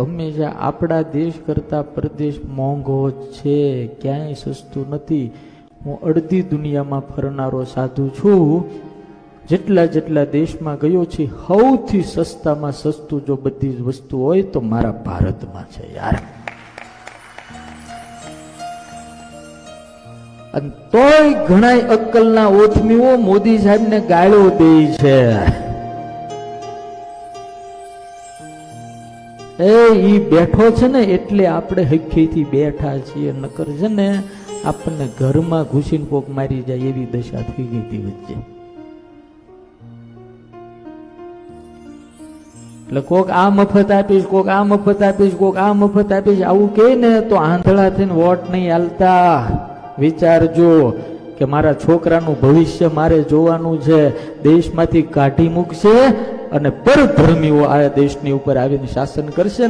હંમેશા આપણા દેશ કરતા પરદેશ મોંઘો છે, ક્યાંય સસ્તું નથી. હું અડધી દુનિયામાં ફરનારો સાધુ છું. જેટલા દેશમાં ગયો છે, સૌથી સસ્તામાં સસ્તું જો બધી જ વસ્તુ હોય તો મારા ભારતમાં છે યાર. અને તોય ઘણા અક્કલના ઓથમીઓ મોદી સાહેબને ગાળો દે છે. ઈ બેઠો છે ને એટલે આપણે હખીથી બેઠા છીએ, નકર છે ને આપણને ઘરમાં ઘૂસીને કોક મારી જાય એવી દશા થઈ ગઈ હતી વચ્ચે. એટલે કોક આ મફત આપીશ, કોક આ મફત આપીશ, કોક આ મફત આપીશ, આવું કે ને તો આંધળા થઈને વોટ નહીં હાલતા. વિચારજો કે મારા છોકરાનું ભવિષ્ય મારે જોવાનું છે. દેશમાંથી કાઢી મૂકશે અને પરધર્મીઓ આ દેશની ઉપર આવીને શાસન કરશે.